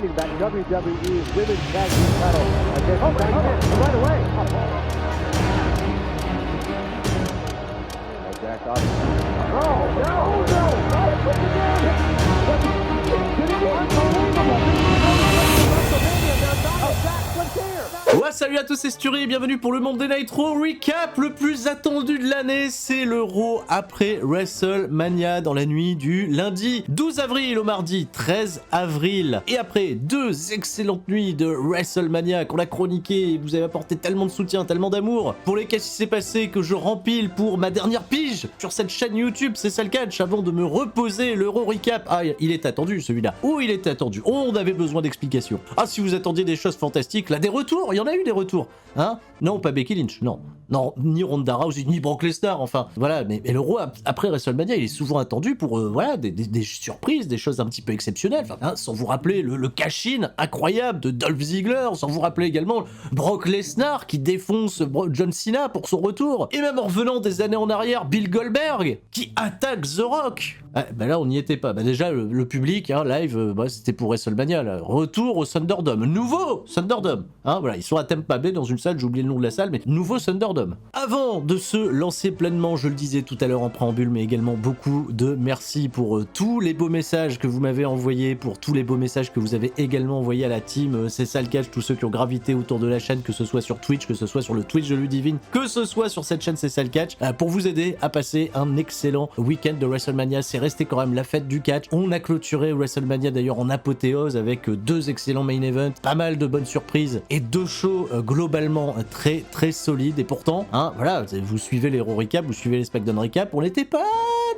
defending that WWE Women's Tag Team title against right away. Jack off. No, right, put it down. Ouais, salut à tous, c'est Sturi et bienvenue pour le Monday Night Raw Recap, le plus attendu de l'année. C'est le Raw après WrestleMania dans la nuit du lundi 12 avril au mardi 13 avril. Et après deux excellentes nuits de WrestleMania qu'on a chroniqué, vous avez apporté tellement de soutien, tellement d'amour pour les qu'est-ce qui s'est passé que je rempile pour ma dernière pige sur cette chaîne YouTube, c'est ça le catch, avant de me reposer le Raw Recap. Ah, il est attendu celui-là. Oh, il était attendu. On avait besoin d'explications. Ah, si vous attendiez des choses fantastiques, là, des retours, il y en a eu des retours, hein? Non, pas Becky Lynch, non, ni Ronda Rousey, ni Brock Lesnar, enfin, voilà, mais le Raw après WrestleMania, il est souvent attendu pour, voilà, des surprises, des choses un petit peu exceptionnelles, enfin, hein, sans vous rappeler le cash-in incroyable de Dolph Ziggler, sans vous rappeler également Brock Lesnar qui défonce John Cena pour son retour, et même en revenant des années en arrière, Bill Goldberg qui attaque The Rock. Ah, bah là on n'y était pas, bah déjà le public, hein, live, bah, c'était pour WrestleMania, là. Retour au Thunderdome, nouveau Thunderdome, hein, voilà, ils sont à Tampa Bay dans une salle, j'ai oublié le nom de la salle, mais nouveau Thunderdome. Avant de se lancer pleinement, je le disais tout à l'heure en préambule, mais également beaucoup de merci pour tous les beaux messages que vous m'avez envoyés, pour tous les beaux messages que vous avez également envoyés à la team, c'est ça le catch, tous ceux qui ont gravité autour de la chaîne, que ce soit sur Twitch, que ce soit sur le Twitch de Ludivine, que ce soit sur cette chaîne, c'est ça le catch, pour vous aider à passer un excellent week-end de WrestleMania. C'est resté quand même la fête du catch. On a clôturé WrestleMania d'ailleurs en apothéose avec deux excellents main events, pas mal de bonnes surprises et deux shows globalement très très solides. Et pourtant, hein, voilà, vous suivez les Raw Recap, vous suivez les SmackDown Recap, on n'était pas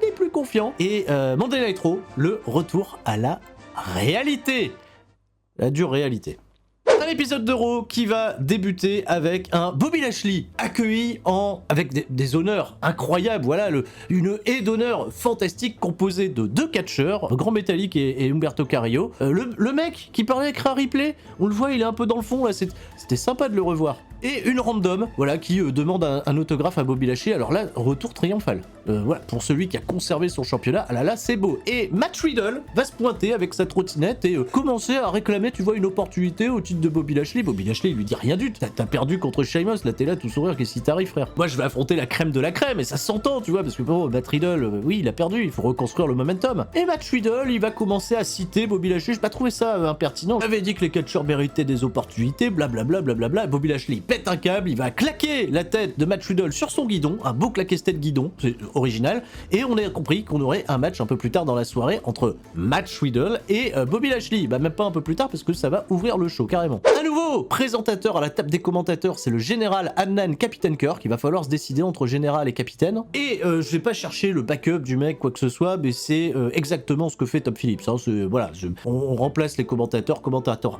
des plus confiants. Et Monday Night Raw, le retour à la réalité, la dure réalité. Un épisode de Raw qui va débuter avec un Bobby Lashley accueilli avec des honneurs incroyables, voilà, une haie d'honneur fantastique composée de deux catcheurs, Grand Métallique et Humberto Carrillo. Le mec qui parlait avec Rhea Ripley, on le voit, il est un peu dans le fond là, c'était sympa de le revoir. Et une random, voilà, qui demande un autographe à Bobby Lashley. Alors là, retour triomphal. Voilà, pour celui qui a conservé son championnat, ah là là, c'est beau. Et Matt Riddle va se pointer avec sa trottinette et commencer à réclamer, tu vois, une opportunité au titre de Bobby Lashley. Bobby Lashley, il lui dit rien du tout. T'as perdu contre Sheamus, là t'es là tout sourire, qu'est-ce qui t'arrive, frère? Moi, je vais affronter la crème de la crème, et ça s'entend, tu vois, parce que bon, Matt Riddle, oui, il a perdu, il faut reconstruire le momentum. Et Matt Riddle, il va commencer à citer Bobby Lashley. J'ai pas trouvé ça impertinent. J'avais dit que les catcheurs méritaient des opportunités, blablabla, blablabla. Bobby Lashley pète un câble, il va claquer la tête de Matt Riddle sur son guidon, un beau claquet-tête guidon, c'est original, et on a compris qu'on aurait un match un peu plus tard dans la soirée entre Matt Riddle et Bobby Lashley. Bah même pas un peu plus tard parce que ça va ouvrir le show carrément. Un nouveau présentateur à la table des commentateurs, c'est le général Adnan Capitaine Kirk. Il va falloir se décider entre général et capitaine. Et je vais pas chercher le backup du mec, quoi que ce soit, mais c'est exactement ce que fait Tom Phillips. Hein. Voilà, on remplace les commentateur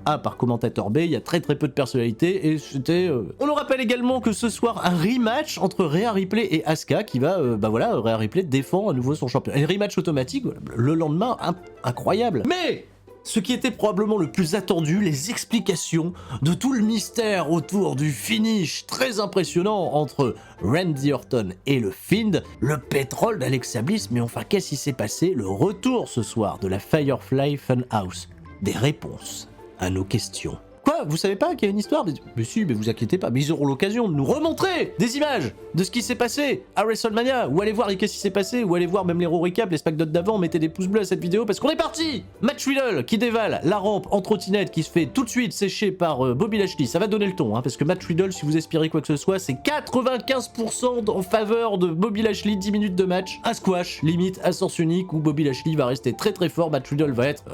A par commentateur B, il y a très peu de personnalité, et c'était... On nous rappelle également que ce soir, un rematch entre Rhea Ripley et Asuka qui va, bah voilà, Rhea Ripley défend à nouveau son champion. Un rematch automatique, le lendemain, incroyable. Mais ce qui était probablement le plus attendu, les explications de tout le mystère autour du finish très impressionnant entre Randy Orton et le Fiend, le pétrole d'Alexa Bliss. Mais enfin, qu'est-ce qui s'est passé? Le retour ce soir de la Firefly Funhouse. Des réponses à nos questions. Quoi? Vous savez pas qu'il y a une histoire? Mais si, mais vous inquiétez pas, mais ils auront l'occasion de nous remontrer des images de ce qui s'est passé à WrestleMania, ou allez voir les qu'est-ce qui s'est passé, ou allez voir même les Raw Recap, les SmackDown d'avant, mettez des pouces bleus à cette vidéo parce qu'on est parti. Matt Riddle qui dévale la rampe en trottinette, qui se fait tout de suite sécher par Bobby Lashley. Ça va donner le ton, hein, parce que Matt Riddle, si vous aspirez quoi que ce soit, c'est 95% en faveur de Bobby Lashley, 10 minutes de match, un squash, limite à sens unique, où Bobby Lashley va rester très fort, Matt Riddle va être,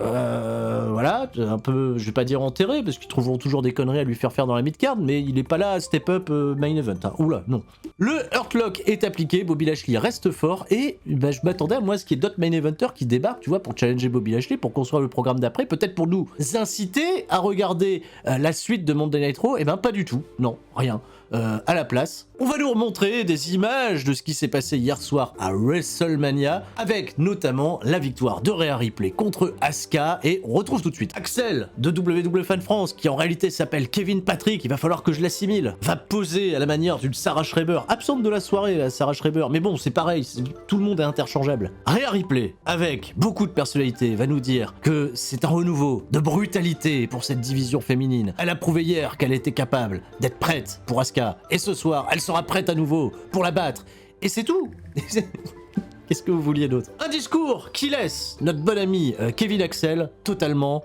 voilà, un peu, je vais pas dire enterré, parce qu'ils trouveront toujours des conneries à lui faire dans la mid-card, mais il est pas là à step up main event, hein. Oula, non. Le Hurt Lock est appliqué, Bobby Lashley reste fort, et bah, je m'attendais à moi à ce qu'il y ait d'autres main eventers qui débarquent, tu vois, pour challenger Bobby Lashley, pour construire le programme d'après, peut-être pour nous inciter à regarder la suite de Monday Night Raw. Et ben pas du tout, non, rien. À la place, on va nous remontrer des images de ce qui s'est passé hier soir à WrestleMania, avec notamment la victoire de Rhea Ripley contre Asuka, et on retrouve tout de suite Axel de WWE Fan France qui qui en réalité s'appelle Kevin Patrick, il va falloir que je l'assimile, va poser à la manière d'une Sarah Schreiber, absente de la soirée, la Sarah Schreiber, mais bon, c'est pareil, tout le monde est interchangeable. Rhea Ripley, avec beaucoup de personnalité, va nous dire que c'est un renouveau de brutalité pour cette division féminine. Elle a prouvé hier qu'elle était capable d'être prête pour Asuka, et ce soir, elle sera prête à nouveau pour la battre. Et c'est tout. Qu'est-ce que vous vouliez d'autre? Un discours qui laisse notre bon ami Kevin Axel totalement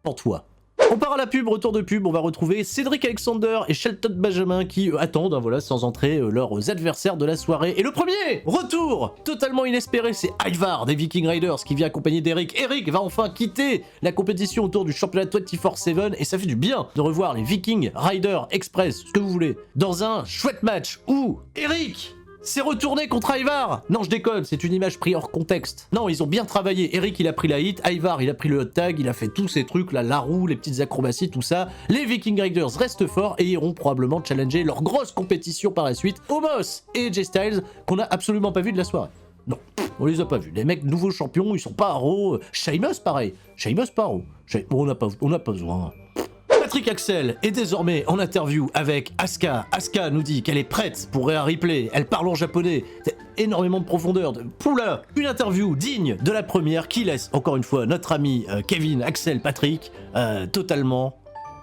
pantois. On part à la pub, retour de pub, on va retrouver Cédric Alexander et Shelton Benjamin qui attendent, voilà, sans entrer, leurs adversaires de la soirée. Et le premier retour totalement inespéré, c'est Ivar des Viking Raiders qui vient accompagner d'Eric. Eric va enfin quitter la compétition autour du championnat 24/7 et ça fait du bien de revoir les Viking Raiders Express, ce que vous voulez, dans un chouette match où Eric c'est retourné contre Ivar. Non, je déconne, c'est une image prise hors contexte. Non, ils ont bien travaillé. Eric, il a pris la hit. Ivar, il a pris le hot tag. Il a fait tous ces trucs, là, la roue, les petites acrobaties, tout ça. Les Viking Raiders restent forts et iront probablement challenger leur grosse compétition par la suite. Omos et AJ Styles, qu'on a absolument pas vu de la soirée. Non, on les a pas vus. Les mecs nouveaux champions, ils sont pas à Raw. Sheamus, pareil. Sheamus, pas Raw. On n'a pas besoin. Patrick Axel est désormais en interview avec Asuka. Asuka nous dit qu'elle est prête pour Rhea Ripley. Elle parle en japonais. Énormément de profondeur. Poula, une interview digne de la première qui laisse encore une fois notre ami Kevin Axel Patrick totalement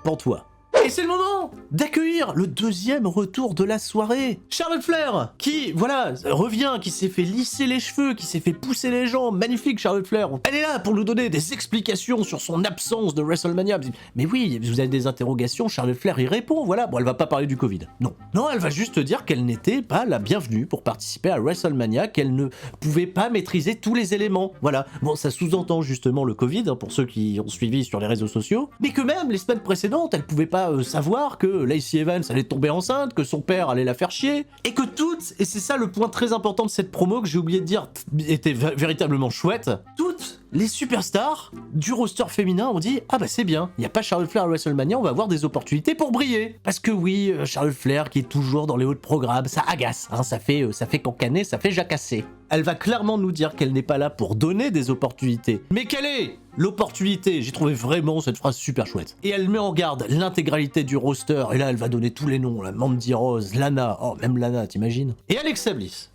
pantois. Et c'est le moment d'accueillir le deuxième retour de la soirée. Charlotte Flair, qui, voilà, revient, qui s'est fait lisser les cheveux, qui s'est fait pousser les jambes. Magnifique, Charlotte Flair. Elle est là pour nous donner des explications sur son absence de WrestleMania. Mais oui, vous avez des interrogations, Charlotte Flair y répond, voilà. Bon, elle va pas parler du Covid. Non. Non, elle va juste dire qu'elle n'était pas la bienvenue pour participer à WrestleMania, qu'elle ne pouvait pas maîtriser tous les éléments. Voilà. Bon, ça sous-entend justement le Covid, hein, pour ceux qui ont suivi sur les réseaux sociaux. Mais que même, les semaines précédentes, elle pouvait pas savoir que Lacey Evans allait tomber enceinte, que son père allait la faire chier, et que toutes, et c'est ça le point très important de cette promo que j'ai oublié de dire, était véritablement chouette, toutes les superstars du roster féminin ont dit « Ah bah c'est bien, il n'y a pas Charlotte Flair à WrestleMania, on va avoir des opportunités pour briller ». Parce que oui, Charlotte Flair qui est toujours dans les hauts de programme, ça agace, hein, ça fait cancaner, ça fait jacasser. Elle va clairement nous dire qu'elle n'est pas là pour donner des opportunités. Mais quelle est l'opportunité? J'ai trouvé vraiment cette phrase super chouette. Et elle met en garde l'intégralité du roster, et là elle va donner tous les noms, la Mandy Rose, Lana, oh même Lana, t'imagines? Et Alexa Bliss.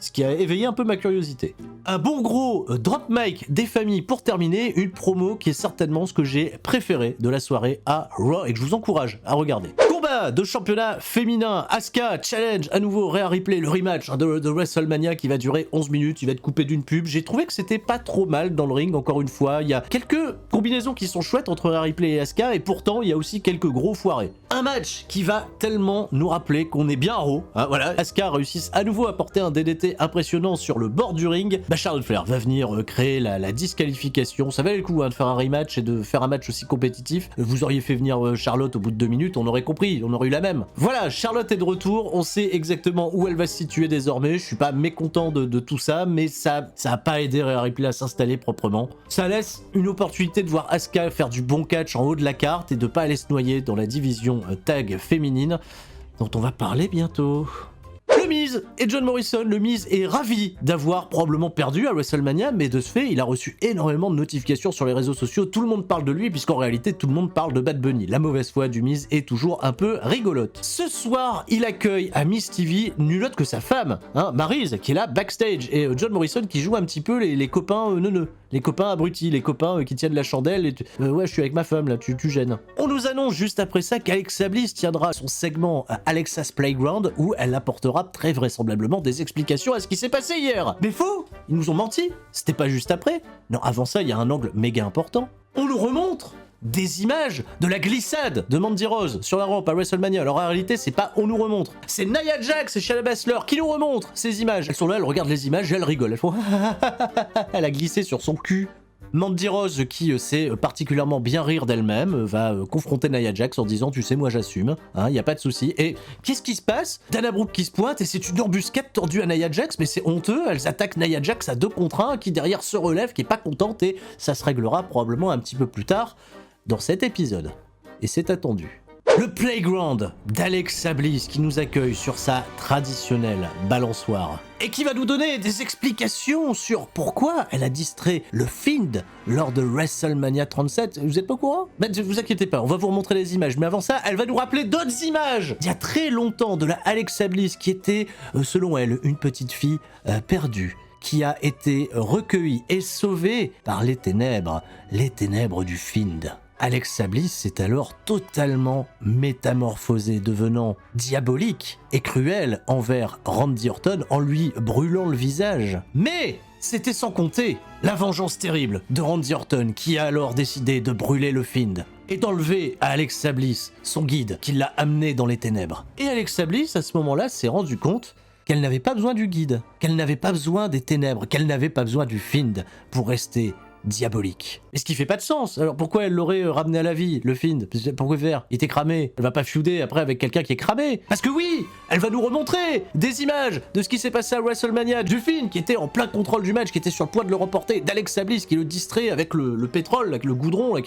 Ce qui a éveillé un peu ma curiosité. Un bon gros drop mic des familles pour terminer, une promo qui est certainement ce que j'ai préféré de la soirée à Raw et que je vous encourage à regarder. Combat de championnat féminin, Asuka challenge à nouveau Rhea Ripley, le rematch de WrestleMania qui va durer 11 minutes, il va être coupé d'une pub. J'ai trouvé que c'était pas trop mal dans le ring, encore une fois. Il y a quelques combinaisons qui sont chouettes entre Rhea Ripley et Asuka et pourtant il y a aussi quelques gros foirés. Un match qui va tellement nous rappeler qu'on est bien à Raw. Hein, voilà, Asuka réussit à nouveau à porter un DDT impressionnant sur le bord du ring. Bah Charlotte Flair va venir créer la disqualification. Ça valait le coup hein, de faire un rematch et de faire un match aussi compétitif. Vous auriez fait venir Charlotte au bout de 2 minutes, on aurait compris, on aurait eu la même. Voilà, Charlotte est de retour, on sait exactement où elle va se situer désormais. Je suis pas mécontent de tout ça, mais ça a pas aidé Rhea Ripley à s'installer proprement. Ça laisse une opportunité de voir Asuka faire du bon catch en haut de la carte et de pas aller se noyer dans la division tag féminine dont on va parler bientôt. Le Miz et John Morrison, le Miz est ravi d'avoir probablement perdu à WrestleMania, mais de ce fait, il a reçu énormément de notifications sur les réseaux sociaux, tout le monde parle de lui, puisqu'en réalité, tout le monde parle de Bad Bunny. La mauvaise foi du Miz est toujours un peu rigolote. Ce soir, il accueille à Miz TV nul autre que sa femme, hein, Maryse, qui est là backstage, et John Morrison qui joue un petit peu les copains neuneux. Les copains abrutis, les copains qui tiennent la chandelle et ouais je suis avec ma femme là, tu gênes. On nous annonce juste après ça qu'Alexa Bliss tiendra son segment à Alexa's Playground où elle apportera très vraisemblablement des explications à ce qui s'est passé hier. Mais faux, ils nous ont menti, c'était pas juste après. Non, avant ça il y a un angle méga important. On nous remontre des images de la glissade de Mandy Rose sur la rampe à WrestleMania. Alors en réalité, c'est pas on nous remontre, c'est Nia Jax et Shayna Baszler qui nous remontrent ces images. Elles sont là, elles regardent les images et elles rigolent. Elles font elle a glissé sur son cul. Mandy Rose, qui sait particulièrement bien rire d'elle-même, va confronter Nia Jax en disant tu sais moi j'assume, hein, y a pas de souci. Et qu'est-ce qui se passe? Dana Brooke qui se pointe et c'est une embuscade tordue à Nia Jax, mais c'est honteux, elles attaquent Nia Jax à 2 contre 1 qui derrière se relève, qui est pas contente et ça se réglera probablement un petit peu plus tard dans cet épisode. Et c'est attendu. Le playground d'Alexa Bliss qui nous accueille sur sa traditionnelle balançoire et qui va nous donner des explications sur pourquoi elle a distrait le Fiend lors de WrestleMania 37. Vous êtes pas au courant? Ne vous inquiétez pas, on va vous remontrer les images, mais avant ça, elle va nous rappeler d'autres images d'il y a très longtemps de la Alexa Bliss qui était, selon elle, une petite fille perdue, qui a été recueillie et sauvée par les ténèbres du Fiend. Alexa Bliss s'est alors totalement métamorphosée, devenant diabolique et cruelle envers Randy Orton en lui brûlant le visage. Mais c'était sans compter la vengeance terrible de Randy Orton qui a alors décidé de brûler le Fiend et d'enlever à Alexa Bliss son guide qui l'a amené dans les ténèbres. Et Alexa Bliss, à ce moment-là, s'est rendu compte qu'elle n'avait pas besoin du guide, qu'elle n'avait pas besoin des ténèbres, qu'elle n'avait pas besoin du Fiend pour rester diabolique. Mais ce qui fait pas de sens. Alors pourquoi elle l'aurait ramené à la vie, le Fiend? Pourquoi faire? Il était cramé. Elle va pas feuder après avec quelqu'un qui est cramé. Parce que oui, elle va nous remontrer des images de ce qui s'est passé à WrestleMania, du Fiend qui était en plein contrôle du match, qui était sur le point de le remporter, d'Alexa Bliss qui le distrait avec le pétrole, avec le goudron. Là,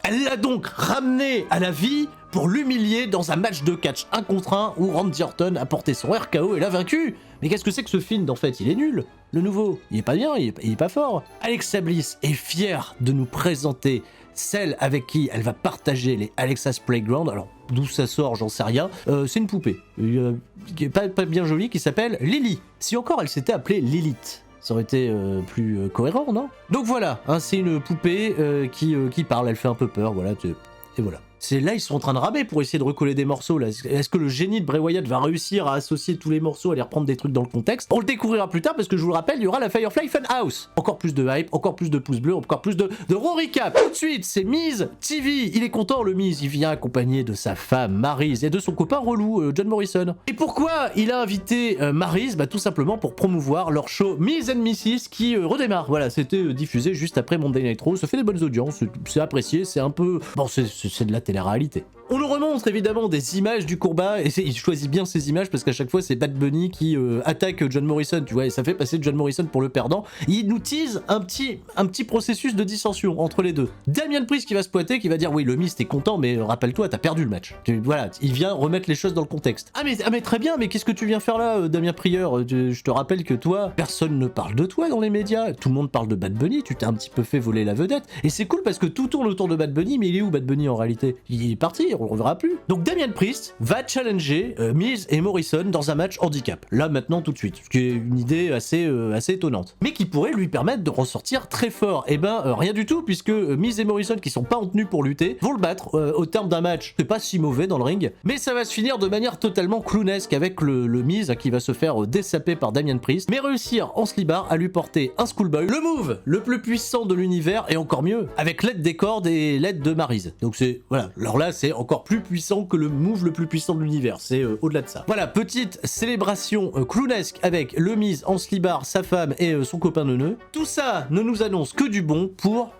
Elle l'a donc ramené à la vie pour l'humilier dans un match de catch 1 contre 1 où Randy Orton a porté son RKO et l'a vaincu. Mais qu'est-ce que c'est que ce Fiend en fait? Il est nul. Le nouveau, il est pas bien, il est pas fort. Alexa Bliss est fière de nous présenter celle avec qui elle va partager les Alexa's Playground. Alors d'où ça sort, j'en sais rien. C'est une poupée qui est pas bien jolie, qui s'appelle Lily. Si encore elle s'était appelée Lilith, ça aurait été plus cohérent, non? Donc voilà, hein, c'est une poupée qui parle, elle fait un peu peur, voilà, et voilà. C'est là, ils sont en train de ramer pour essayer de recoller des morceaux, là. Est-ce que le génie de Bray Wyatt va réussir à associer tous les morceaux, à les reprendre des trucs dans le contexte? On le découvrira plus tard, parce que je vous le rappelle, il y aura la Firefly Funhouse. Encore plus de hype, encore plus de pouces bleus, encore plus de Raw Recap. Tout de suite, c'est Miz TV. Il est content, le Miz. Il vient accompagné de sa femme, Maryse, et de son copain relou, John Morrison. Et pourquoi il a invité Maryse? Bah, tout simplement pour promouvoir leur show Miz and Mrs. qui redémarre. Voilà, c'était diffusé juste après Monday Night Raw. Ça fait des bonnes audiences, c'est apprécié, c'est un peu... Bon, c'est de la télé-réalité. On nous remontre évidemment des images du combat, et il choisit bien ces images parce qu'à chaque fois c'est Bad Bunny qui attaque John Morrison, tu vois, et ça fait passer John Morrison pour le perdant. Il nous tease un petit processus de dissension entre les deux. Damien Priest qui va se pointer, qui va dire oui, le Miz t'es content, mais rappelle-toi, t'as perdu le match. Voilà, il vient remettre les choses dans le contexte. Ah mais très bien, mais qu'est-ce que tu viens faire là, Damien Prieur? Je te rappelle que toi, personne ne parle de toi dans les médias, tout le monde parle de Bad Bunny, tu t'es un petit peu fait voler la vedette, et c'est cool parce que tout tourne autour de Bad Bunny, mais il est où Bad Bunny en réalité? Il est parti, on le reverra plus. Donc Damien Priest va challenger Miz et Morrison dans un match handicap, là maintenant tout de suite, ce qui est une idée assez étonnante, mais qui pourrait lui permettre de ressortir très fort. Et ben rien du tout, puisque Miz et Morrison, qui sont pas en tenue pour lutter, vont le battre au terme d'un match. C'est pas si mauvais dans le ring, mais ça va se finir de manière totalement clownesque avec le Miz qui va se faire dessaper par Damien Priest, mais réussir en slibard à lui porter un schoolboy, le move le plus puissant de l'univers, et encore mieux avec l'aide des cordes et l'aide de Maryse. Donc c'est voilà, alors là c'est encore plus puissant que le move le plus puissant de l'univers, c'est au-delà de ça. Voilà, petite célébration clownesque avec le Miz en slibard, sa femme et son copain neuneu. Tout ça ne nous annonce que du bon pour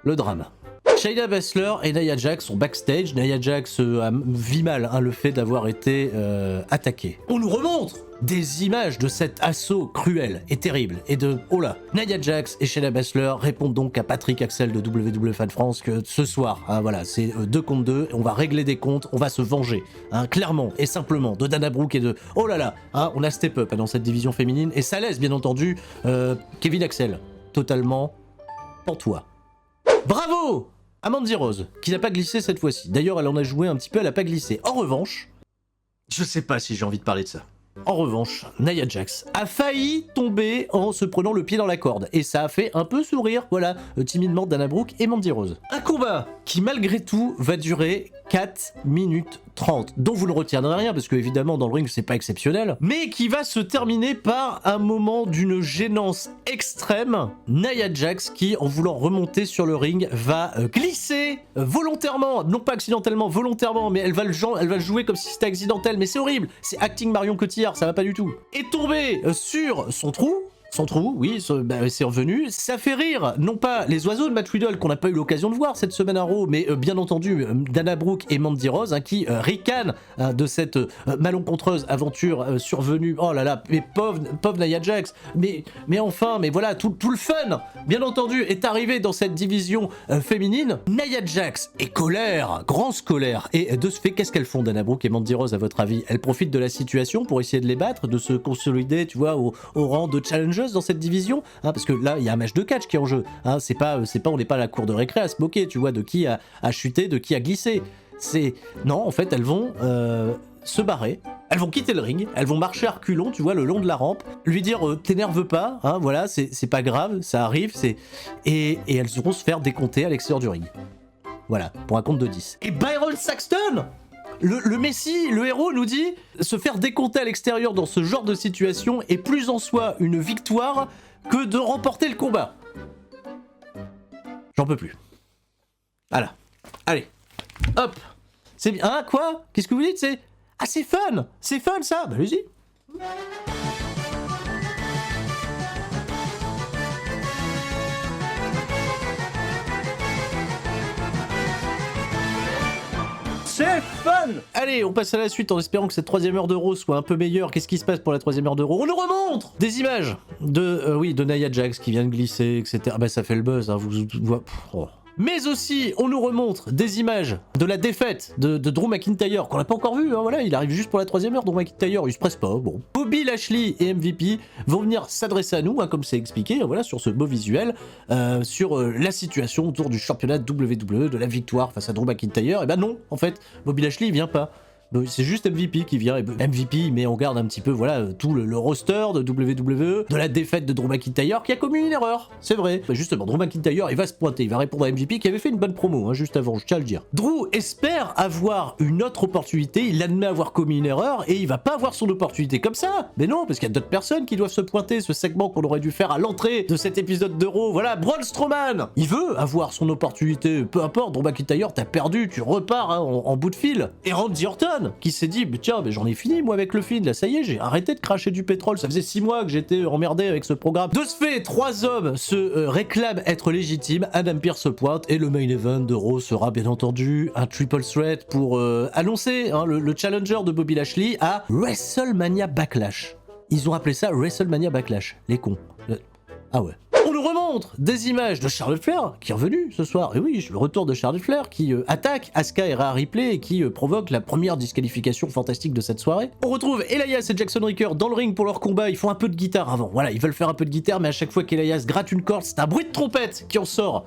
le drame. Shayna Baszler et Nia Jax sont backstage. Nia Jax vit mal le fait d'avoir été attaquée. On nous remontre des images de cet assaut cruel et terrible. Et de... Oh là, Nia Jax et Shayna Baszler répondent donc à Patrick Axel de WWE Fan France que ce soir, hein, voilà, c'est 2 contre 2, on va régler des comptes, on va se venger. Hein, clairement et simplement, de Dana Brooke et de... Oh là là, hein, on a step up dans cette division féminine. Et ça laisse, bien entendu, Kevin Axel. Totalement pantois. Bravo à Mandy Rose, qui n'a pas glissé cette fois-ci. D'ailleurs, elle en a joué un petit peu, elle n'a pas glissé. En revanche, je sais pas si j'ai envie de parler de ça. En revanche, Nia Jax a failli tomber en se prenant le pied dans la corde. Et ça a fait un peu sourire, voilà, timidement Dana Brooke et Mandy Rose. Un combat qui, malgré tout, va durer 4 minutes 30, dont vous ne retiendrez rien, parce que évidemment dans le ring c'est pas exceptionnel, mais qui va se terminer par un moment d'une gênance extrême. Nia Jax qui, en voulant remonter sur le ring, va glisser volontairement, non pas accidentellement, volontairement, mais elle va le jouer comme si c'était accidentel, mais c'est horrible, c'est acting Marion Cotillard, ça va pas du tout. Et tomber sur son trou, Sans trou, oui, c'est revenu. Ça fait rire, non pas les oiseaux de Matt Riddle qu'on n'a pas eu l'occasion de voir cette semaine à Raw, mais bien entendu Dana Brooke et Mandy Rose qui ricanent de cette malencontreuse aventure survenue. Oh là là, mais pauvre Nia Jax. Mais enfin, mais voilà, tout le fun, bien entendu, est arrivé dans cette division féminine. Nia Jax est colère, grande colère. Et de ce fait, qu'est-ce qu'elles font, Dana Brooke et Mandy Rose, à votre avis? Elles profitent de la situation pour essayer de les battre, de se consolider, tu vois, au rang de challengers dans cette division, hein, parce que là, il y a un match de catch qui est en jeu. Hein, on n'est pas à la cour de récré à se moquer, tu vois, de qui a chuté, de qui a glissé. Non, en fait, elles vont se barrer. Elles vont quitter le ring, elles vont marcher à reculons, tu vois, le long de la rampe, lui dire t'énerve pas, hein, voilà, c'est pas grave, ça arrive, et elles vont se faire décompter à l'extérieur du ring. Voilà, pour un compte de 10. Et Byron Saxton, le Messie, le héros, nous dit se faire décompter à l'extérieur dans ce genre de situation est plus en soi une victoire que de remporter le combat. J'en peux plus. Voilà. Allez. Hop. C'est bien. Hein, quoi? Qu'est-ce que vous dites? C'est fun! C'est fun ça! Bah allez-y! C'est fun! Allez, on passe à la suite en espérant que cette troisième heure d'Euro soit un peu meilleure. Qu'est-ce qui se passe pour la troisième heure d'Euro? On nous remontre des images de Nia Jax qui vient de glisser, etc. Bah ça fait le buzz, hein, oh. Mais aussi, on nous remontre des images de la défaite de Drew McIntyre, qu'on n'a pas encore vu, hein, voilà, il arrive juste pour la troisième heure, Drew McIntyre, il se presse pas, bon. Bobby Lashley et MVP vont venir s'adresser à nous, hein, comme c'est expliqué, voilà, sur ce beau visuel, sur la situation autour du championnat WWE, de la victoire face à Drew McIntyre, et ben non, en fait, Bobby Lashley, il vient pas. C'est juste MVP qui vient, et MVP met en garde un petit peu, voilà, tout le roster de WWE, de la défaite de Drew McIntyre qui a commis une erreur, c'est vrai. Bah justement, Drew McIntyre, il va se pointer, il va répondre à MVP qui avait fait une bonne promo, hein, juste avant, je tiens à le dire. Drew espère avoir une autre opportunité, il admet avoir commis une erreur, et il va pas avoir son opportunité comme ça. Mais non, parce qu'il y a d'autres personnes qui doivent se pointer, ce segment qu'on aurait dû faire à l'entrée de cet épisode d'Euro, voilà, Braun Strowman, il veut avoir son opportunité, peu importe, Drew McIntyre, t'as perdu, tu repars hein, en bout de fil. Et Randy Orton, qui s'est dit, mais tiens, mais j'en ai fini moi avec le feed, là ça y est, j'ai arrêté de cracher du pétrole, ça faisait 6 mois que j'étais emmerdé avec ce programme. De ce fait, 3 hommes se réclament être légitimes, Adam Pearce se pointe, et le main event de Raw sera bien entendu un triple threat pour annoncer hein, le challenger de Bobby Lashley à WrestleMania Backlash. Ils ont appelé ça WrestleMania Backlash, les cons. Ah ouais. On nous remontre des images de Charlotte Flair qui est revenue ce soir. Et oui, le retour de Charlotte Flair qui attaque Asuka et Rhea Ripley et qui provoque la première disqualification fantastique de cette soirée. On retrouve Elias et Jackson Ricker dans le ring pour leur combat. Ils font un peu de guitare avant. Voilà, ils veulent faire un peu de guitare, mais à chaque fois qu'Elias gratte une corde, c'est un bruit de trompette qui en sort.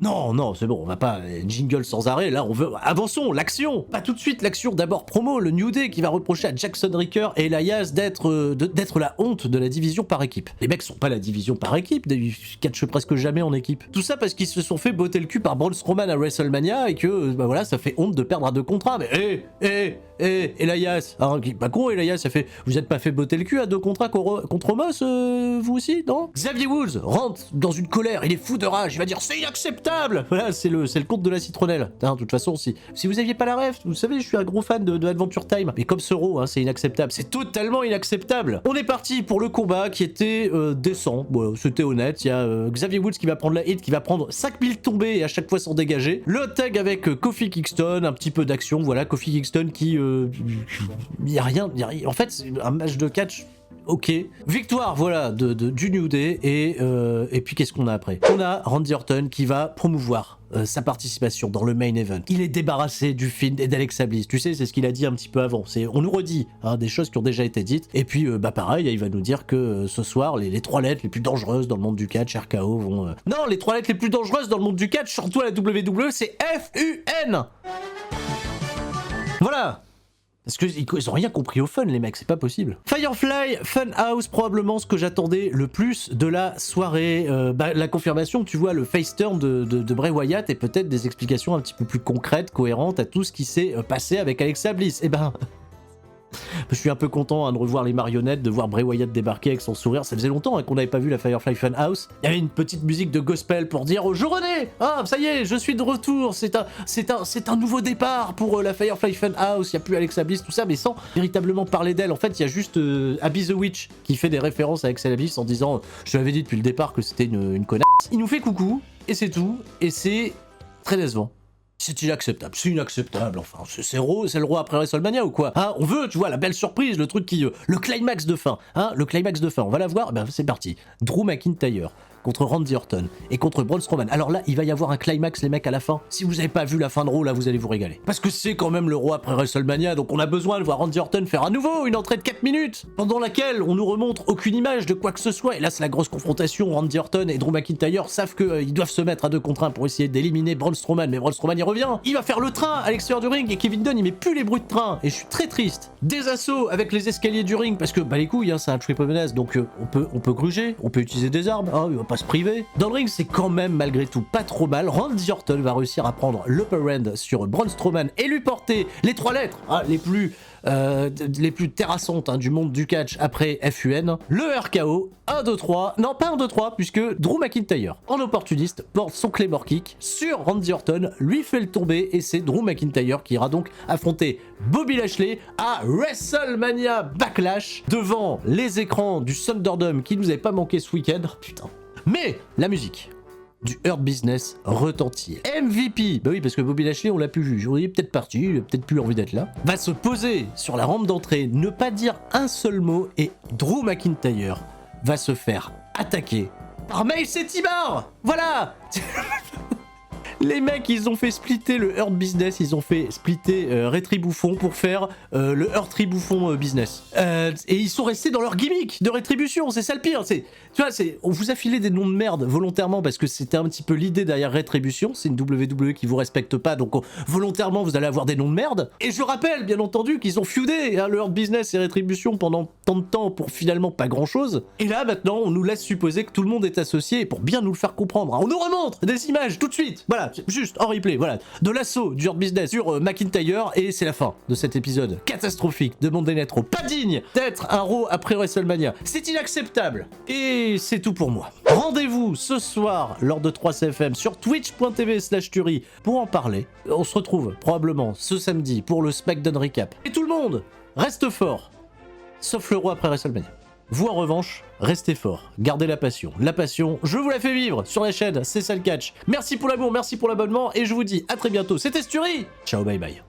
Non, c'est bon, on va pas jingle sans arrêt, là on veut... Avançons, l'action. Pas tout de suite l'action, d'abord promo, le New Day qui va reprocher à Jackson Ricker et Elias d'être la honte de la division par équipe. Les mecs sont pas la division par équipe, ils catchent presque jamais en équipe. Tout ça parce qu'ils se sont fait botter le cul par Braun Strowman à WrestleMania et que, bah voilà, ça fait honte de perdre à 2 contrats. Mais Elias, hein, pas con, Elias, ça fait... Vous êtes pas fait botter le cul à 2 contrats contre Omos, vous aussi, non? Xavier Woods rentre dans une colère, il est fou de rage, il va dire c'est inacceptable. Voilà, c'est le conte de la citronnelle. Hein, de toute façon, si vous aviez pas la ref, vous savez, je suis un gros fan de Adventure Time. Mais comme ce Raw, hein, c'est inacceptable. C'est totalement inacceptable. On est parti pour le combat qui était décent. Bon, c'était honnête. Il y a Xavier Woods qui va prendre la hit, qui va prendre 5000 tombées et à chaque fois s'en dégager. Le tag avec Kofi Kingston, un petit peu d'action. Voilà, Kofi Kingston qui... Il y a rien. En fait, c'est un match de catch... Ok. Victoire, voilà, du New Day, et puis qu'est-ce qu'on a après? On a Randy Orton qui va promouvoir sa participation dans le main event. Il est débarrassé du Fiend et d'Alexa Bliss. Tu sais, c'est ce qu'il a dit un petit peu avant. On nous redit hein, des choses qui ont déjà été dites. Et puis, bah pareil, il va nous dire que ce soir, les 3 lettres les plus dangereuses dans le monde du catch, RKO, vont... Non, les 3 lettres les plus dangereuses dans le monde du catch, surtout à la WWE, c'est FUN. Voilà. Parce qu'ils ont rien compris au fun, les mecs, c'est pas possible. Firefly, Funhouse, probablement ce que j'attendais le plus de la soirée. La confirmation, tu vois, le face turn de Bray Wyatt et peut-être des explications un petit peu plus concrètes, cohérentes à tout ce qui s'est passé avec Alexa Bliss. Eh ben... Je suis un peu content de revoir les marionnettes, de voir Bray Wyatt débarquer avec son sourire. Ça faisait longtemps qu'on n'avait pas vu la Firefly Funhouse. Il y avait une petite musique de gospel pour dire je renais. Ah, ça y est, je suis de retour. C'est un nouveau départ pour la Firefly Funhouse. Il n'y a plus Alexa Bliss, tout ça, mais sans véritablement parler d'elle. En fait, il y a juste Abby the Witch qui fait des références à Alexa Bliss en disant je lui avais dit depuis le départ que c'était une connasse. Il nous fait coucou, et c'est tout. Et c'est très décevant. C'est inacceptable, c'est inacceptable, enfin, c'est le roi après WrestleMania ou quoi? Hein, on veut, tu vois, la belle surprise, le truc qui... le climax de fin, hein, le climax de fin, on va la voir, ben c'est parti. Drew McIntyre contre Randy Orton et contre Braun Strowman. Alors là, il va y avoir un climax, les mecs, à la fin. Si vous avez pas vu la fin de Raw, là, vous allez vous régaler. Parce que c'est quand même le roi après WrestleMania, donc on a besoin de voir Randy Orton faire à nouveau une entrée de 4 minutes, pendant laquelle on nous remontre aucune image de quoi que ce soit. Et là, c'est la grosse confrontation. Randy Orton et Drew McIntyre savent qu'ils doivent se mettre à 2 contre 1 pour essayer d'éliminer Braun Strowman, mais Braun Strowman, il revient. Il va faire le train à l'extérieur du ring et Kevin Dunn, il met plus les bruits de train. Et je suis très triste. Des assauts avec les escaliers du ring, parce que, bah les couilles, hein, c'est un triple menace, donc on peut gruger, on peut utiliser des armes, hein, il va pas se priver. Dans le ring, c'est quand même malgré tout pas trop mal. Randy Orton va réussir à prendre l'upper hand sur Braun Strowman et lui porter les 3 lettres hein, les plus terrassantes hein, du monde du catch après FUN. Le RKO, 1, 2, 3, non pas 1, 2, 3, puisque Drew McIntyre, en opportuniste, porte son Claymore Kick sur Randy Orton, lui fait le tomber et c'est Drew McIntyre qui ira donc affronter Bobby Lashley à WrestleMania Backlash devant les écrans du Thunderdome qui nous avait pas manqué ce week-end. Putain. Mais la musique du Hurt Business retentit. MVP, bah oui, parce que Bobby Lashley, on l'a plus vu. Il est peut-être parti, il a peut-être plus envie d'être là. Va se poser sur la rampe d'entrée, ne pas dire un seul mot, et Drew McIntyre va se faire attaquer par Mace et T-Bar. Voilà. Les mecs, ils ont fait splitter le Hurt Business, ils ont fait splitter Rétribouffon pour faire le Hurt-Tribouffon Business. Et ils sont restés dans leur gimmick de rétribution, c'est ça le pire. Tu vois, on vous a filé des noms de merde volontairement parce que c'était un petit peu l'idée derrière Rétribution. C'est une WWE qui vous respecte pas, donc volontairement vous allez avoir des noms de merde. Et je rappelle, bien entendu, qu'ils ont feudé hein, le Hurt Business et Rétribution pendant tant de temps pour finalement pas grand chose. Et là, maintenant, on nous laisse supposer que tout le monde est associé pour bien nous le faire comprendre. Hein. On nous remontre des images tout de suite. Voilà. Juste en replay, voilà, de l'assaut du Hurt Business sur McIntyre et c'est la fin de cet épisode catastrophique de Monday Night Raw, pas digne d'être un Raw après WrestleMania, c'est inacceptable et c'est tout pour moi. Rendez-vous ce soir lors de 3CFM sur twitch.tv/Turi pour en parler. On se retrouve probablement ce samedi pour le SmackDown Recap. Et tout le monde reste fort, sauf le Raw après WrestleMania. Vous, en revanche, restez forts, gardez la passion. La passion, je vous la fais vivre sur la chaîne, c'est ça le catch. Merci pour l'amour, merci pour l'abonnement, et je vous dis à très bientôt. C'était Sturi. Ciao, bye bye.